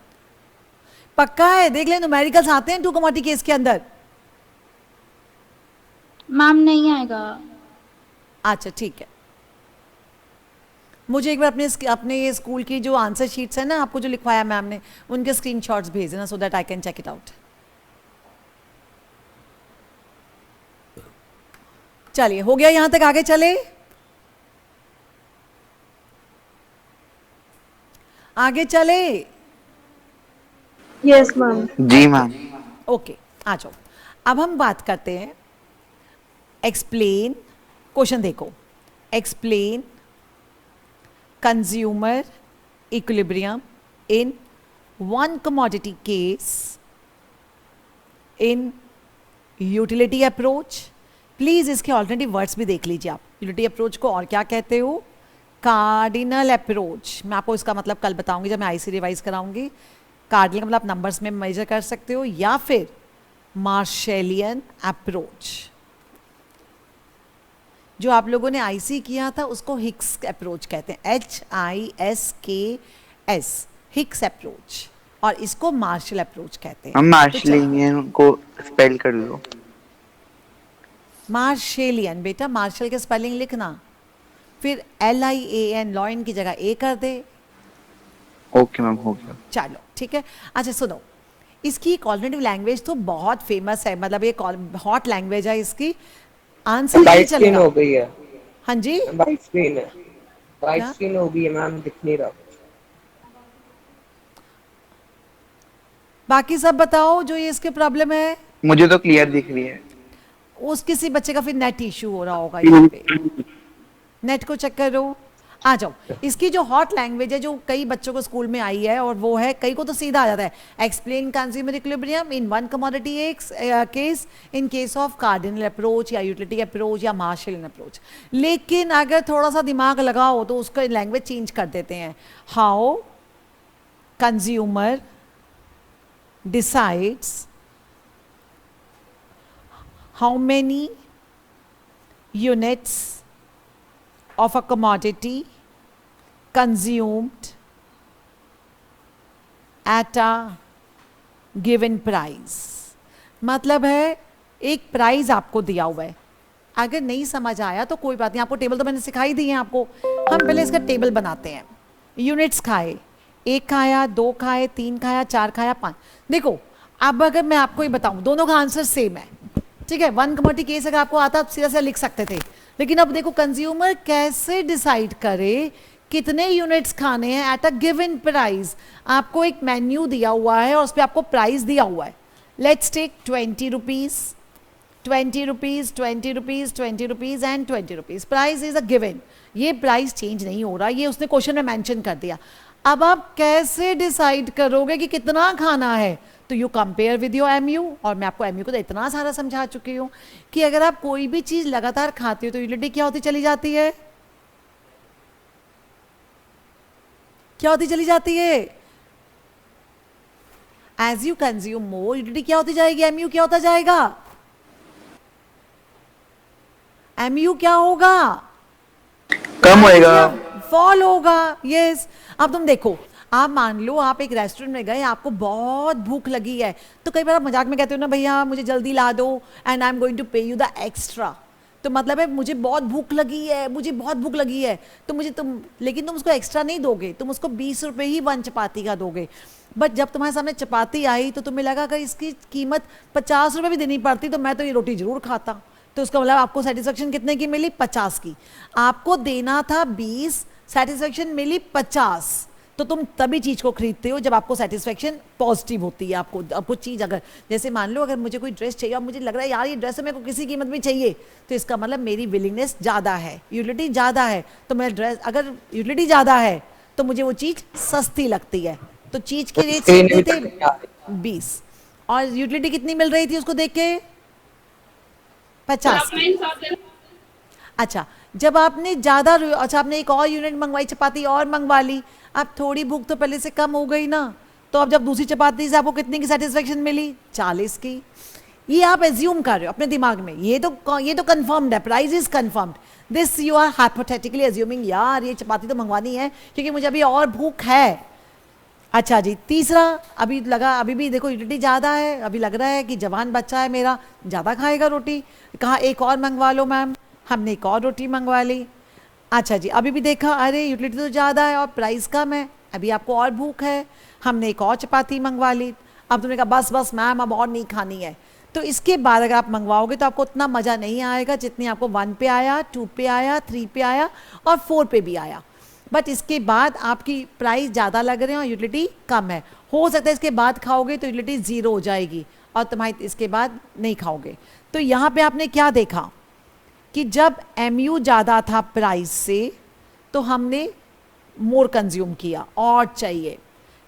पक्का है? देख ले, न्यूमेरिकल्स आते हैं 2 कमोडिटी केस के अंदर. मैम नहीं आएगा. अच्छा ठीक है. मुझे एक बार अपने ये स्कूल की जो आंसर शीट्स है ना, आपको जो लिखवाया मैम ने, उनके स्क्रीनशॉट्स भेज देना so that I can check it out. चलिए हो गया यहां तक. आगे चले. Yes ma'am. जी मैम. ओके आ जाओ. अब हम बात करते हैं एक्सप्लेन. क्वेश्चन देखो. Explain consumer equilibrium in 1 commodity case in utility approach please इसके ऑल्टरनेटिव वर्ड्स भी देख लीजिए आप। यूटिलिटी अप्रोच को और क्या कहते हो? Cardinal approach. मैं आपको इसका मतलब कल बताऊंगी जब मैं आईसी रिवाइज कराऊंगी। कार्डिनल का मतलब आप नंबर्स में मेजर कर सकते हो, या फिर मार्शेलियन अप्रोच। जो आप लोगों ने आईसी किया था उसको हिक्स अप्रोच कहते हैं, HISKS, हिक्स अप्रोच। और इसको मार्शल अप्रोच कहते हैं। हम तो मार्शलियन को स्पेल कर लो। मार्शेलियन बेटा, मार्शल के स्पेलिंग लिखना, फिर LIAN, लॉयन की जगह ए कर दे। ओके मैम, हो गया। चलो ठीक है। अच्छा सुनो, इसकी एक ऑल्टरनेटिव लैंग्वेज तो बहुत फेमस है, मतलब ये हॉट लैंग्वेज है इसकी। आंसर नहीं वाइट स्क्रीन चलेगा। हो गई है। हाँ जी, वाइट स्क्रीन है, वाइट क्या? स्क्रीन हो गई है मैम, दिख नहीं रहा। बाकी सब बताओ जो ये इसके प्रॉब्लम है। मुझे तो क्लियर दिख रही है। उस किसी बच्चे का फिर नेट इशू हो रहा होगा यहाँ पे। नेट को चेक करो। आ जाओ, इसकी जो हॉट लैंग्वेज है जो कई बच्चों को स्कूल में आई है, और वो है, कई को तो सीधा आ जाता है, explain consumer equilibrium in one commodity case, in case of cardinal approach या यूटिलिटी अप्रोच या मार्शलियन अप्रोच। लेकिन अगर थोड़ा सा दिमाग लगाओ तो उसका लैंग्वेज चेंज कर देते हैं। How consumer decides how many units of a commodity consumed at a given price। मतलब है एक प्राइस आपको दिया हुआ है, अगर नहीं समझ आया तो कोई बात नहीं, आपको टेबल तो मैंने सिखाई दी है आपको। हम पहले इसका टेबल बनाते हैं। यूनिट्स खाए, 1 खाया, 2 खाए, 3 खाया, 4 खाया, 5। देखो अब अगर मैं आपको ये बताऊं, दोनों का आंसर सेम है, ठीक है। वन कमोडिटी केस अगर आपको आता सीधा सीधा लिख सकते थे, लेकिन अब देखो कंज्यूमर कैसे डिसाइड करे कितने यूनिट्स खाने हैं एट अ गिवन प्राइस। आपको एक मेन्यू दिया हुआ है और उस पर आपको प्राइस दिया हुआ है। Let's take 20 rupees, 20 rupees, 20 rupees, 20 rupees and 20 rupees. Price is a given, ये प्राइस चेंज नहीं हो रहा, ये उसने क्वेश्चन में मेंशन कर दिया। अब आप कैसे डिसाइड करोगे कि कितना खाना है? तो you compare with your MU। और मैं आपको MU को तो इतना सारा समझा चुकी हूं कि अगर आप कोई भी चीज लगातार खाते हो तो यूटिलिटी क्या होती चली जाती है? क्या होती चली जाती है? As you consume more, utility क्या होती जाएगी? MU क्या होता जाएगा? MU क्या होगा? कम होएगा। फॉल होगा। यस। अब तुम देखो, आप मान लो आप एक रेस्टोरेंट में गए, आपको बहुत भूख लगी है, तो कई बार आप मजाक में कहते हो ना, भैया मुझे जल्दी ला दो and I am going to pay you the extra. तो मतलब है मुझे बहुत भूख लगी है, मुझे बहुत भूख लगी है, तो लेकिन तुम उसको एक्स्ट्रा नहीं दोगे, तुम उसको 20 रुपए ही 1 चपाती का दोगे। बट जब तुम्हारे सामने चपाती आई तो तुम्हें लगा अगर इसकी कीमत 50 रुपए भी देनी पड़ती तो मैं तो ये रोटी जरूर खाता। तो उसका मतलब आपको सेटिस्फेक्शन कितने की मिली? 50 की। आपको देना था 20, सेटिस्फेक्शन मिली 50। तो तुम तभी चीज को खरीदते हो जब आपको सेटिस्फेक्शन पॉजिटिव होती है। आपको चीज, अगर जैसे मान लो अगर मुझे कोई ड्रेस चाहिए और मुझे लग रहा है यार ये ड्रेस मेरे को किसी कीमत में चाहिए, तो इसका मतलब मेरी विलिंगनेस ज्यादा है, यूटिलिटी ज्यादा है। तो मैं ड्रेस, अगर यूटिलिटी ज्यादा है तो मुझे वो चीज सस्ती लगती है। तो चीज के रेट कितने थे? 20। और यूटिलिटी कितनी मिल रही थी उसको देख के? 50। अच्छा, जब आपने ज्यादा, अच्छा आपने एक और यूनिट मंगवाई, चपाती और मंगवा ली, अब थोड़ी भूख तो पहले से कम हो गई ना, तो अब जब दूसरी चपाती से आपको कितने की सेटिस्फेक्शन मिली? 40 की। ये आप एज्यूम कर रहे हो अपने दिमाग में, ये तो कंफर्म्ड है, price is confirmed. This you are hypothetically assuming, यार ये चपाती तो मंगवानी है क्योंकि मुझे अभी और भूख है। अच्छा जी, तीसरा, अभी भी देखो यूटिलिटी ज़्यादा है, अभी लग रहा है कि जवान बच्चा है मेरा, ज़्यादा खाएगा रोटी, कहा एक और मंगवा लो मैम, हमने एक और रोटी मंगवा ली। अच्छा जी, अभी भी देखा अरे यूटिलिटी तो ज़्यादा है और प्राइस कम है, अभी आपको और भूख है, हमने एक और चपाती मंगवा ली। अब तुमने कहा बस बस मैम अब और नहीं खानी है। तो इसके बाद अगर आप मंगवाओगे तो आपको उतना मज़ा नहीं आएगा जितनी आपको 1 पे आया, 2 पे आया, 3 पे आया और 4 पे भी आया। बट इसके बाद आपकी प्राइस ज़्यादा लग रहे हैं और यूटिलिटी कम है। हो सकता है इसके बाद खाओगे तो यूटिलिटी 0 हो जाएगी और तुम्हारी इसके बाद नहीं खाओगे। तो यहाँ पे आपने क्या देखा कि जब MU ज़्यादा था प्राइस से तो हमने मोर कंज्यूम किया, और चाहिए।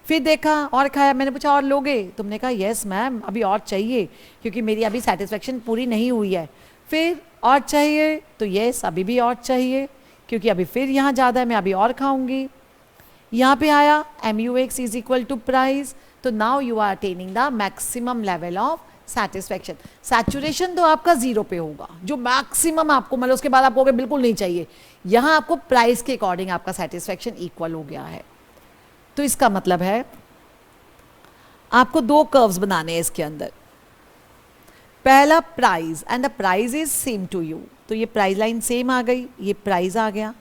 फिर देखा और खाया, मैंने पूछा और लोगे? तुमने कहा यस मैम अभी और चाहिए क्योंकि मेरी अभी सेटिस्फेक्शन पूरी नहीं हुई है। फिर और चाहिए तो यस, अभी भी और चाहिए क्योंकि अभी फिर यहाँ ज़्यादा है, मैं अभी और खाऊंगी। यहाँ पे आया MUX is equal to price, तो now you are attaining the maximum level of satisfaction. Saturation तो आपका 0 पे होगा, जो मैक्सिमम आपको मतलब उसके बाद आपको बिल्कुल नहीं चाहिए। यहाँ आपको प्राइस के अकॉर्डिंग आपका सेटिस्फैक्शन इक्वल हो गया है। तो इसका मतलब है आपको 2 कर्व्स बनाने हैं इसके अंदर। पहला price, and the price is same to you, तो ये प्राइस लाइन सेम आ गई, ये प्राइस आ गया।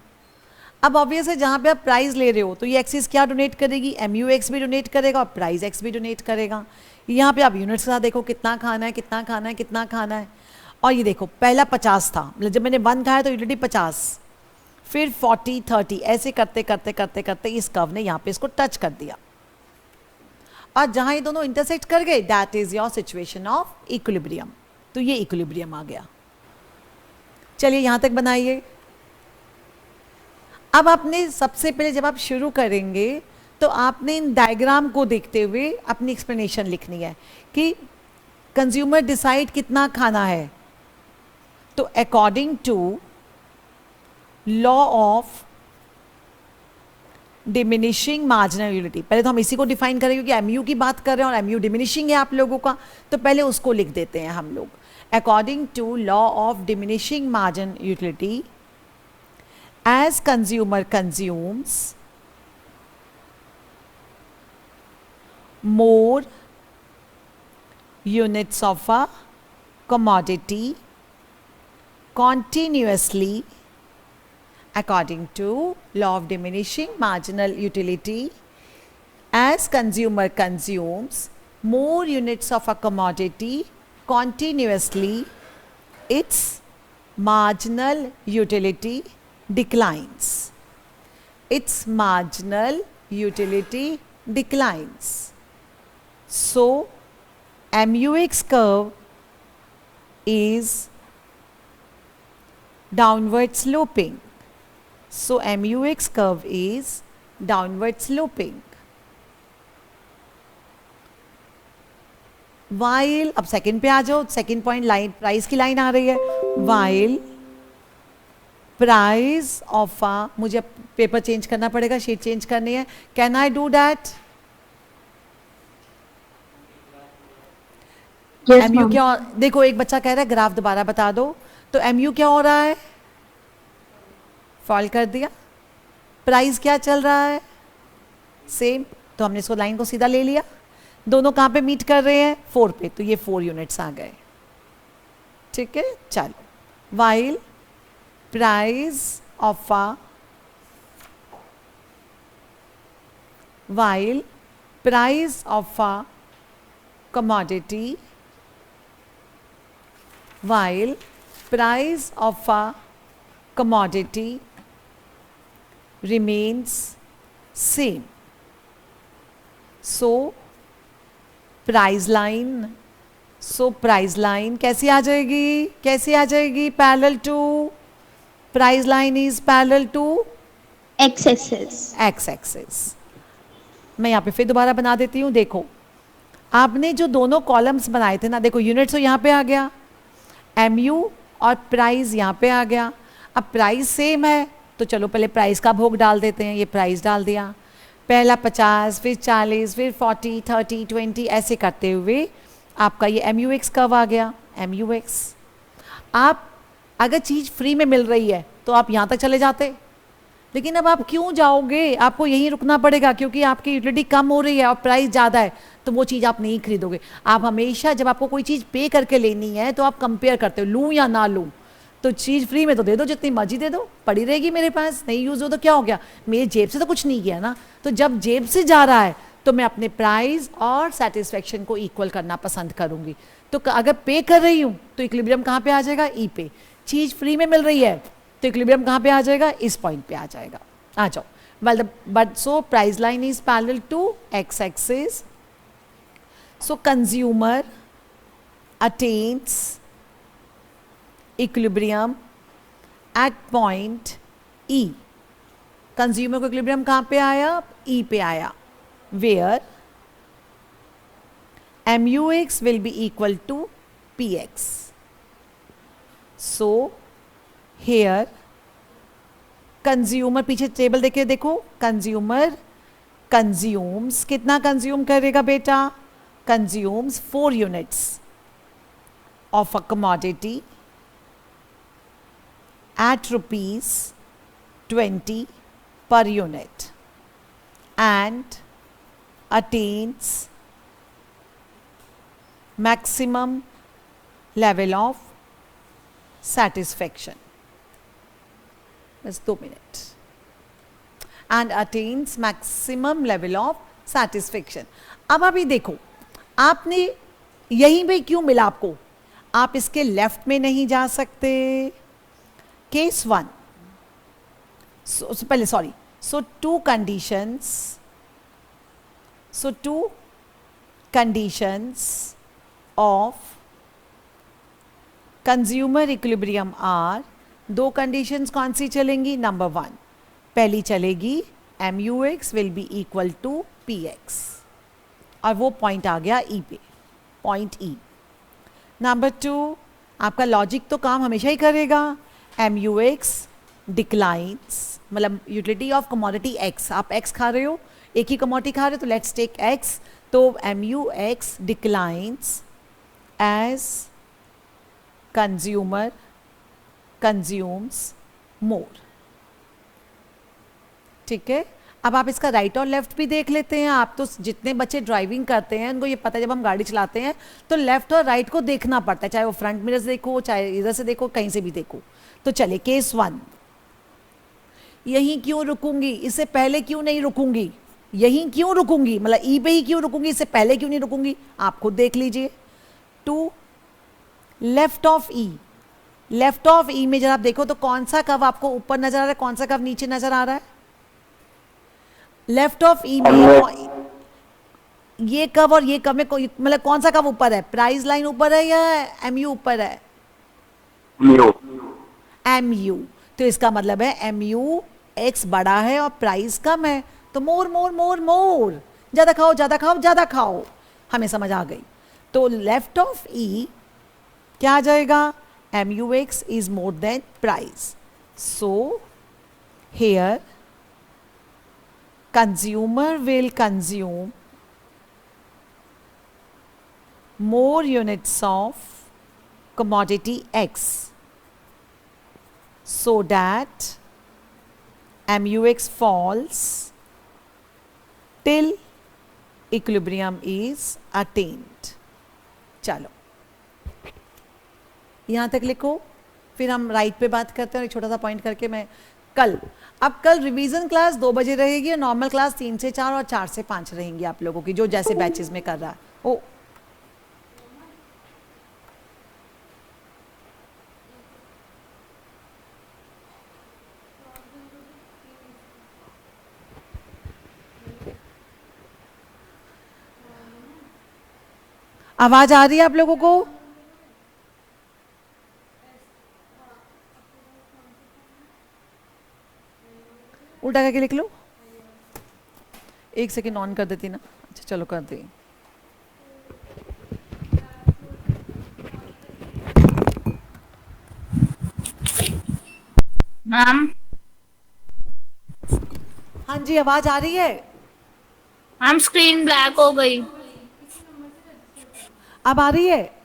अब ऑब्वियस है जहाँ पे आप प्राइस ले रहे हो तो ये एक्सिस क्या डोनेट करेगी, MUX भी डोनेट करेगा और प्राइस X भी डोनेट करेगा। यहाँ पे आप यूनिट्स के साथ देखो कितना खाना है, कितना खाना है, कितना खाना है। और ये देखो पहला 50 था, मतलब जब मैंने 1 खाया तो यूटिलिटी 50, फिर 40, 30, ऐसे करते करते करते करते इस कर्व ने यहाँ पे इसको टच कर दिया। और जहाँ ये दोनों इंटरसेक्ट कर गए that is your situation of equilibrium. तो ये इक्विलिब्रियम आ गया। चलिए यहाँ तक बनाइए। अब आपने सबसे पहले जब आप शुरू करेंगे तो आपने इन डायग्राम को देखते हुए अपनी एक्सप्लेनेशन लिखनी है कि कंज्यूमर डिसाइड कितना खाना है। तो according to law of diminishing marginal utility, पहले तो हम इसी को डिफाइन करेंगे क्योंकि MU की बात कर रहे हैं और MU डिमिनिशिंग है आप लोगों का, तो पहले उसको लिख देते हैं हम लोग। According to law of diminishing margin utility, as consumer consumes more units of a commodity continuously according to law of diminishing marginal utility, as consumer consumes more units of a commodity continuously, its marginal utility declines. Its marginal utility declines. So MUX curve is downward sloping. So MUX curve is downward sloping. While, अब second पे आ जाओ, second point line price की line आ रही है। While price of आ, मुझे paper change करना पड़ेगा, sheet change करनी है। Can I do that? Yes, MU ma'am. क्या, देखो एक बच्चा कह रहा है ग्राफ दोबारा बता दो, तो MU क्या हो रहा है, फॉल कर दिया। प्राइस क्या चल रहा है, सेम, तो हमने इसको लाइन को सीधा ले लिया। दोनों कहाँ पे मीट कर रहे हैं, 4 पे, तो ये 4 यूनिट्स आ गए। ठीक है, चलो। While price of a, while price of a commodity, while price of a commodity remains same, so price line, so price line कैसी आ जाएगी, कैसी आ जाएगी, parallel to, price line is parallel to X axis. X axis. मैं यहाँ पे फिर दोबारा बना देती हूँ। देखो आपने जो दोनों कॉलम्स बनाए थे ना, देखो यूनिट्स तो यहाँ पे आ गया, MU और प्राइस यहाँ पे आ गया। अब प्राइस सेम है तो चलो पहले प्राइस का भोग डाल देते हैं। ये प्राइस डाल दिया, पहला 50, फिर 40, फिर 40, 30, 20, ऐसे करते हुए आपका ये MUX कर्व आ गया। MUX, आप अगर चीज़ फ्री में मिल रही है तो आप यहाँ तक चले जाते, लेकिन अब आप क्यों जाओगे, आपको यहीं रुकना पड़ेगा क्योंकि आपकी यूटिलिटी कम हो रही है और प्राइस ज़्यादा है, तो वो चीज़ आप नहीं खरीदोगे। आप हमेशा जब आपको कोई चीज़ पे करके लेनी है तो आप कंपेयर करते हो, लूँ या ना लूँ। तो चीज़ फ्री में तो दे दो, जितनी मर्जी दे दो, पड़ी रहेगी मेरे पास, नहीं यूज़ हो तो क्या हो गया, मेरी जेब से तो कुछ नहीं किया ना। तो जब जेब से जा रहा है तो मैं अपने प्राइस और सेटिस्फेक्शन को इक्वल करना पसंद करूँगी। तो अगर पे कर रही हूँ तो इक्विलिब्रियम कहाँ पे आ जाएगा, ई पे। चीज़ फ्री में मिल रही है तो इक्विलिब्रियम कहाँ पे आ जाएगा, इस पॉइंट पे आ जाएगा। आ जाओ। well but so price line is parallel to x axis, so consumer attains equilibrium at point E। Consumer को इक्विलिब्रियम कहाँ पे आया, E पे आया, where MUX will be equal to PX। So here consumer, पीछे टेबल देखे देखो, consumer consumes, कितना कंज्यूम करेगा बेटा? Consumes 4 units of a commodity at rupees 20 per unit and attains maximum level of satisfaction. Just 2 minutes. And attains maximum level of satisfaction. अब अभी देखो, आपने यहीं पे क्यों मिला आपको? आप इसके लेफ्ट में नहीं जा सकते. केस 1, पहले sorry, so two conditions of consumer equilibrium are, 2 conditions कौन सी चलेंगी? नंबर 1 पहली चलेगी MUX will be equal to PX, और वो पॉइंट आ गया E पे, पॉइंट E. नंबर 2, आपका लॉजिक तो काम हमेशा ही करेगा. MUX डिक्लाइंस, मतलब यूटिलिटी ऑफ कमोडिटी X, आप X खा रहे हो, एक ही कमोडिटी खा रहे हो, तो लेट्स टेक X. तो MUX declines as consumer consumes more. ठीक है. अब आप इसका राइट और लेफ्ट भी देख लेते हैं. आप तो जितने बच्चे ड्राइविंग करते हैं उनको ये पता है, जब हम गाड़ी चलाते हैं तो लेफ्ट और राइट को देखना पड़ता है, चाहे वो फ्रंट मिरर से देखो, चाहे इधर से देखो, कहीं से भी देखो. तो चलिए केस 1, यहीं क्यों रुकूंगी, इससे पहले क्यों नहीं रुकूंगी? यहीं क्यों रुकूंगी, मतलब ई पे ही क्यों रुकूंगी, इससे पहले क्यों नहीं रुकूंगी? आप खुद देख लीजिए. 2 left of E, left of E में जरा आप देखो तो कौन सा कर्व आपको ऊपर नजर आ रहा है, कौन सा कर्व नीचे नजर आ रहा है? लेफ्ट ऑफ ई में ये कर्व और ये कर्व में मतलब कौन सा कर्व ऊपर है? प्राइस लाइन ऊपर है या MU ऊपर है? MU. तो इसका मतलब है MUX बड़ा है और प्राइस कम है, तो मोर मोर मोर मोर, ज्यादा खाओ ज्यादा खाओ ज्यादा खाओ. हमें समझ आ गई. तो लेफ्ट ऑफ E क्या आ जाएगा? MUX is more than price. So here consumer will consume more units of commodity X so that MUX falls till equilibrium is attained. चलो यहाँ तक लिखो, फिर हम राइट पे बात करते हैं. और एक छोटा सा पॉइंट करके मैं अब कल रिवीजन क्लास 2 बजे रहेगी और नॉर्मल क्लास 3 से 4 और 4 से 5 रहेंगी आप लोगों की, जो जैसे बैचेस में कर रहा है. ओ आवाज आ रही है आप लोगों को? उल्टा करके लिख लो. 1 सेकेंड ऑन कर देती ना. अच्छा चलो कर दी. मैम. हाँ जी आवाज आ रही है? मैम स्क्रीन ब्लैक हो गई. अब आ रही है?